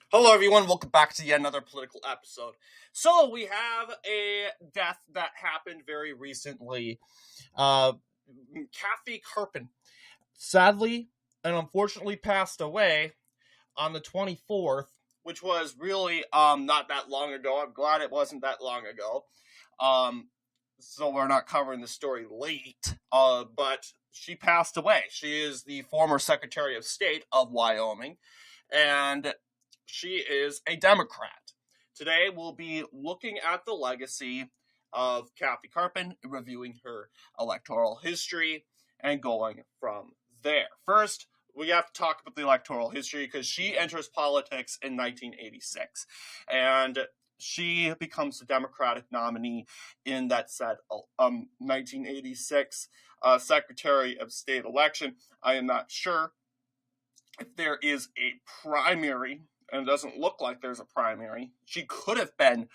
Hello, everyone. Welcome back to yet another political episode. So, we have a death that happened very recently. Uh, Kathy Karpan sadly and unfortunately passed away on the 24th, which was really not that long ago. I'm glad it wasn't that long ago. Um, so, we're not covering the story late, but she passed away. She is the former Secretary of State of Wyoming, and she is a Democrat. Today, we'll be looking at the legacy of Kathy Karpan, reviewing her electoral history, and going from there. First, we have to talk about the electoral history because she enters politics in 1986, and she becomes the Democratic nominee in that said 1986 Secretary of State election. I am not sure if there is a primary, and it doesn't look like there's a primary. She could have been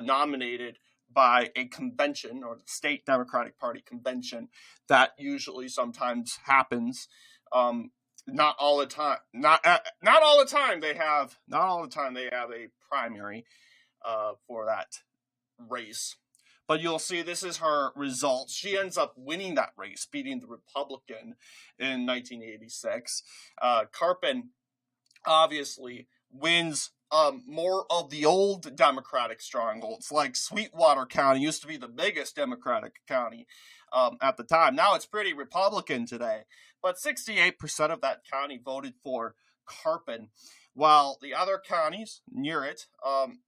nominated by a convention or the state Democratic Party convention. That usually sometimes happens. Not all the time. Not all the time they have. Not all the time they have a primary for that race. But you'll see this is her results. She ends up winning that race, beating the Republican in 1986. Karpan obviously wins more of the old Democratic strongholds, like Sweetwater County used to be the biggest Democratic county at the time. Now it's pretty Republican today. But 68% of that county voted for Karpan, while the other counties near it,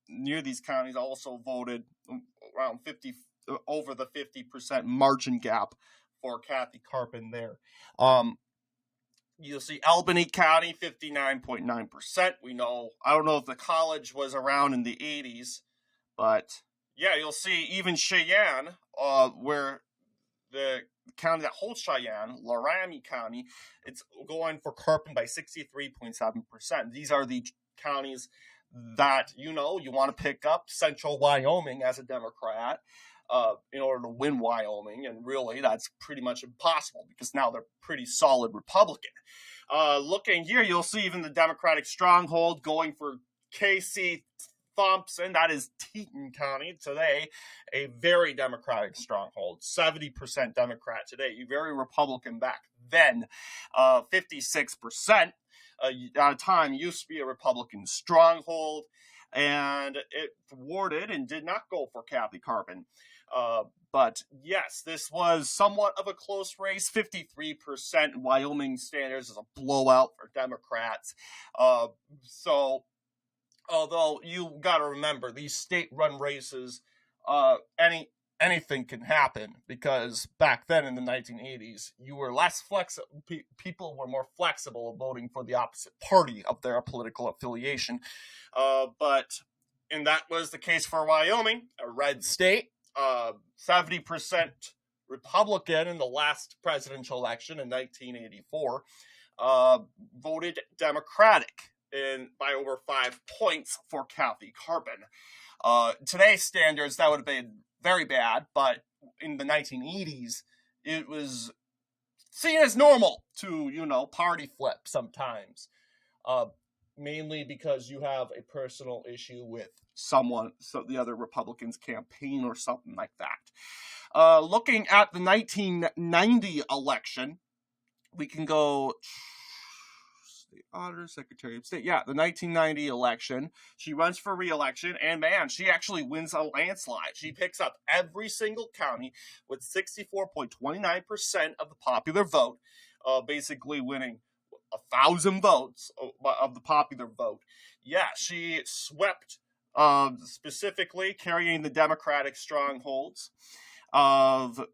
near these counties, also voted around 50, over the 50% margin gap for Kathy Karpan there. You'll see Albany County, 59.9%. We know, I don't know if the college was around in the 80s, but yeah, you'll see even Cheyenne, where the county that holds Cheyenne, Laramie County, it's going for Karpan by 63.7%. These are the counties that, you want to pick up central Wyoming as a Democrat in order to win Wyoming, and really that's pretty much impossible because now they're pretty solid Republican. Looking here, you'll see even the Democratic stronghold going for Casey Thompson, that is Teton County today, a very Democratic stronghold, 70% Democrat today, very Republican back then, 56%. At a time used to be a Republican stronghold, and it thwarted and did not go for Kathy Karpan. But yes, this was somewhat of a close race. 53% Wyoming standards is a blowout for Democrats. So, although you got to remember these state-run races, anything can happen because back then in the 1980s, you were less flexible. People were more flexible of voting for the opposite party of their political affiliation. And that was the case for Wyoming, a red state. 70% Republican in the last presidential election in 1984, voted Democratic by over 5 points for Kathy Karpan. Today's standards, that would have been very bad, but in the 1980s, it was seen as normal to, party flip sometimes. Mainly because you have a personal issue with someone, so the other Republicans' campaign or something like that. Looking at the 1990 election, we can go State Auditor, Secretary of State. Yeah, the 1990 election. She runs for re-election, and man, she actually wins a landslide. She picks up every single county with 64.29% of the popular vote, basically winning 1,000 votes of the popular vote. Yeah, she swept, specifically carrying the Democratic strongholds of,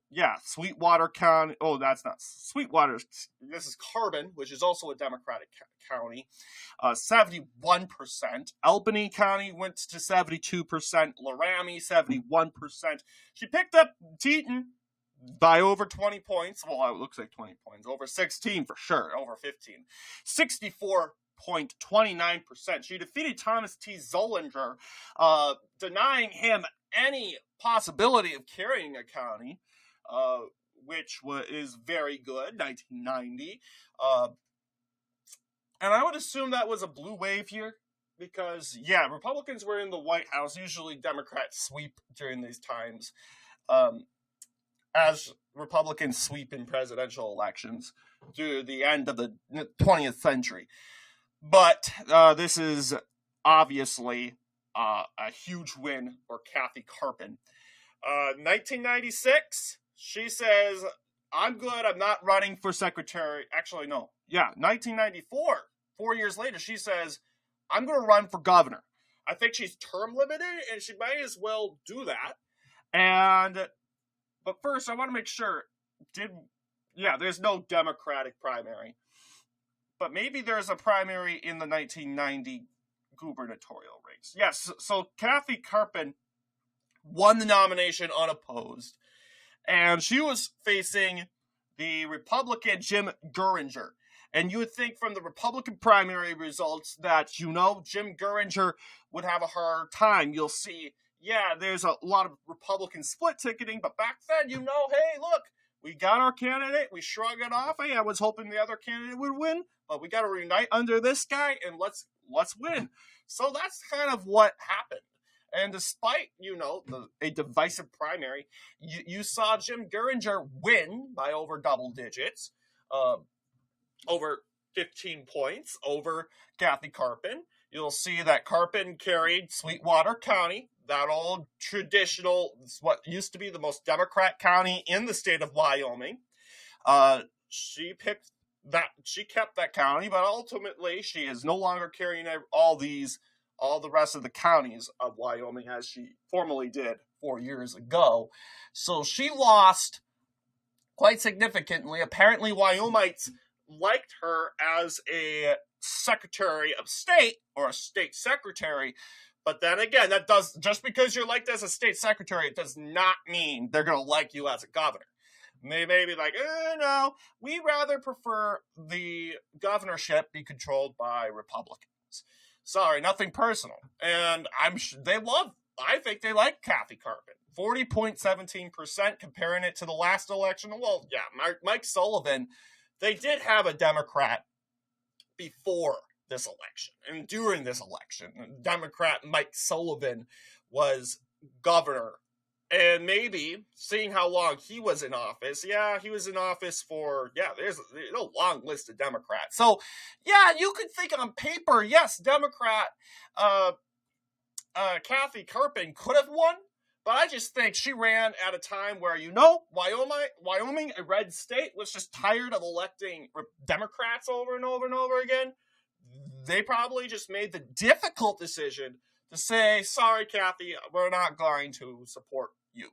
Sweetwater County. Oh, that's not Sweetwater. This is Karpan, which is also a Democratic county. 71%. Albany County went to 72%. Laramie, 71%. She picked up Teton by over 20 points. Well, it looks like 20 points. Over 16 for sure. Over 15. 64.29%. She defeated Thomas T. Zollinger, denying him any possibility of carrying a county, which is very good, 1990. And I would assume that was a blue wave here, because, yeah, Republicans were in the White House. Usually Democrats sweep during these times, um, as Republicans sweep in presidential elections through the end of the 20th century. But this is obviously a huge win for Kathy Karpan. 1996, she says, I'm good, I'm not running for secretary. Actually, no. Yeah, 1994, 4 years later, she says, I'm going to run for governor. I think she's term limited, and she might as well do that. But first, I want to make sure, there's no Democratic primary. But maybe there's a primary in the 1990 gubernatorial race. Yes, so Kathy Karpan won the nomination unopposed. And she was facing the Republican Jim Geringer. And you would think from the Republican primary results that, Jim Geringer would have a hard time. You'll see, there's a lot of Republican split ticketing, but back then, hey, look, we got our candidate, we shrug it off. Hey, I was hoping the other candidate would win, but we got to reunite under this guy, and let's win. So that's kind of what happened. And despite, a divisive primary, you saw Jim Geringer win by over double digits, over 15 points over Kathy Karpan. You'll see that Karpan carried Sweetwater County, that old traditional, what used to be the most Democrat county in the state of Wyoming. She kept that county, but ultimately she is no longer carrying all the rest of the counties of Wyoming as she formerly did 4 years ago. So she lost quite significantly. Apparently, Wyomingites liked her as a Secretary of State or a state secretary. But then again, just because you're liked as a state secretary, it does not mean they're going to like you as a governor. They may be like, no, we rather prefer the governorship be controlled by Republicans. Sorry, nothing personal. And I think they like Kathy Karpan. 40.17%, comparing it to the last election. Well, yeah, Mike Sullivan, they did have a Democrat before this election. And during this election, Democrat Mike Sullivan was governor. And maybe, seeing how long he was in office, he was in office for, there's a long list of Democrats. So, you could think on paper, yes, Democrat Kathy Karpan could have won, but I just think she ran at a time where, Wyoming, a red state, was just tired of electing Democrats over and over and over again. They probably just made the difficult decision to say, sorry, Kathy, we're not going to support you.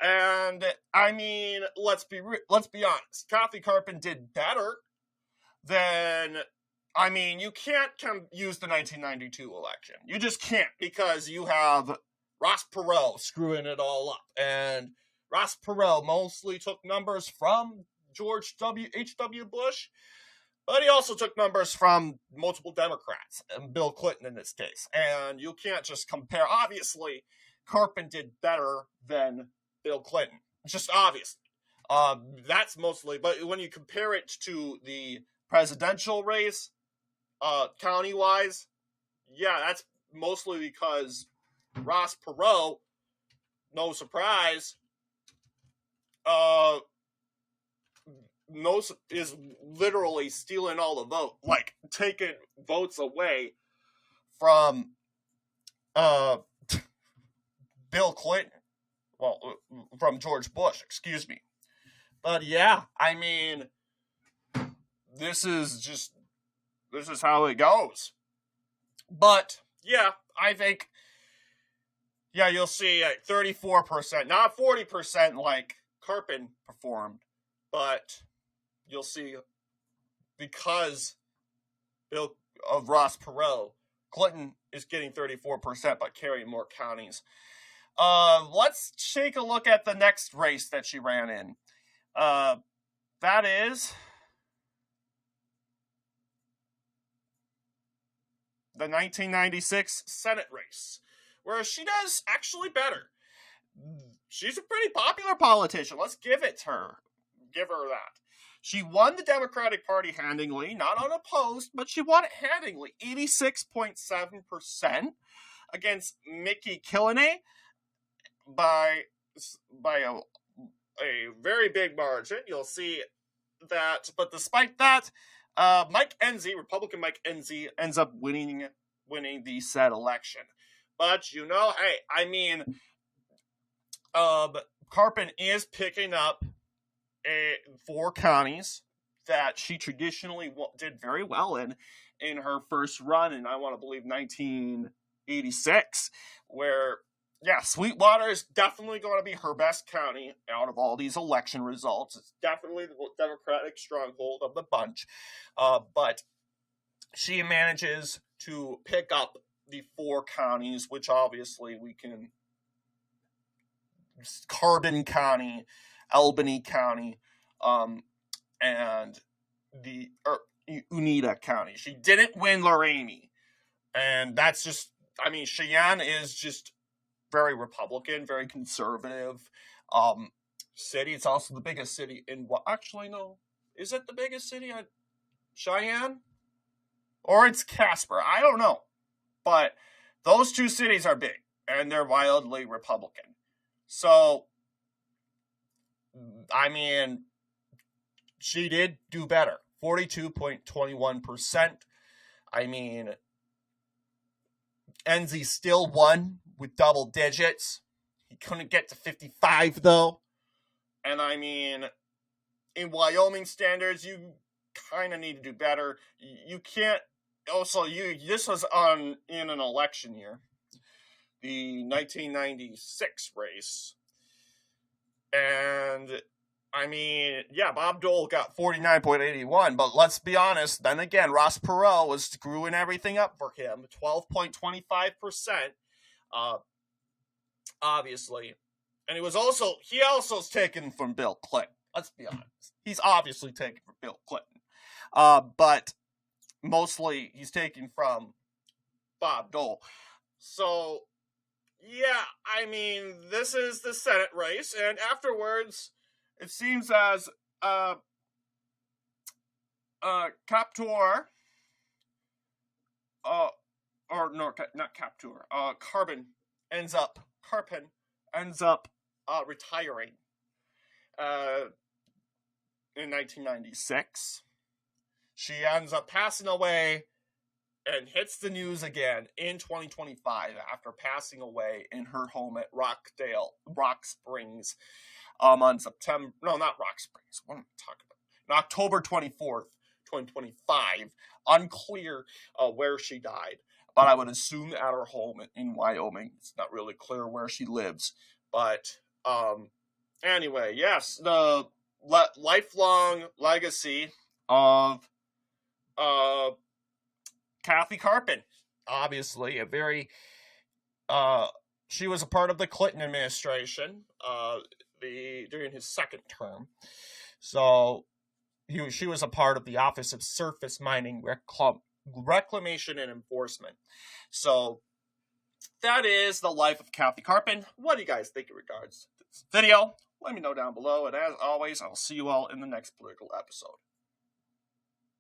And, I mean, let's be honest. Kathy Karpan did better than, you can't use the 1992 election. You just can't, because you have Ross Perot screwing it all up. And Ross Perot mostly took numbers from George H.W. Bush, but he also took numbers from multiple Democrats, and Bill Clinton in this case. And you can't just compare. Obviously, Karpan did better than Bill Clinton. Just obviously. That's mostly, but when you compare it to the presidential race, county-wise, that's mostly because Ross Perot, no surprise, is literally stealing all the vote, like taking votes away from Bill Clinton. Well, from George Bush, excuse me. But this is how it goes. But I think you'll see 34%, not 40% like Karpan performed, but you'll see, because of Ross Perot, Clinton is getting 34%, but carrying more counties. Let's take a look at the next race that she ran in. That is the 1996 Senate race, where she does actually better. She's a pretty popular politician. Let's give her that. She won the Democratic Party handily, not unopposed, but she won it handily, 86.7% against Mickey Killenay by a very big margin. You'll see that, but despite that, Mike Enzi, Republican Mike Enzi, ends up winning the said election. But hey, I mean, Karpan is picking up 4 counties that she traditionally did very well in her first run, and I want to believe 1986, where Sweetwater is definitely going to be her best county out of all these election results. It's definitely the Democratic stronghold of the bunch, but she manages to pick up the 4 counties, which obviously we can: Carbon County, Albany County, and the Oneida County. She didn't win Lorain, and that's just, I mean, Cheyenne is just very Republican, very conservative city. It's also the biggest city in actually, no. Is it the biggest city? Cheyenne? Or it's Casper? I don't know. But those 2 cities are big, and they're wildly Republican. So, I mean, she did do better. 42.21%. I mean, Enzi still won with double digits. He couldn't get to 55, though. And I mean, in Wyoming standards, you kind of need to do better. You can't. Also, this was in an election year, the 1996 race. And I mean, Bob Dole got 49.81, but let's be honest, then again, Ross Perot was screwing everything up for him, 12.25%, obviously. And he also is taken from Bill Clinton, let's be honest. He's obviously taken from Bill Clinton. But mostly he's taken from Bob Dole. So, I mean, this is the Senate race, and afterwards, it seems as Captor, Karpan ends up retiring in 1996. She ends up passing away and hits the news again in 2025 after passing away in her home at Rock Springs on September. No, not Rock Springs. What am I talking about? On October 24th, 2025. Unclear where she died, but I would assume at her home in Wyoming. It's not really clear where she lives. But anyway, yes, the lifelong legacy of Kathy Karpan. Obviously, a very she was a part of the Clinton administration during his second term. So she was a part of the Office of Surface Mining Reclamation and Enforcement. So that is the life of Kathy Karpan. What do you guys think in regards to this video? Let me know down below. And as always, I'll see you all in the next political episode.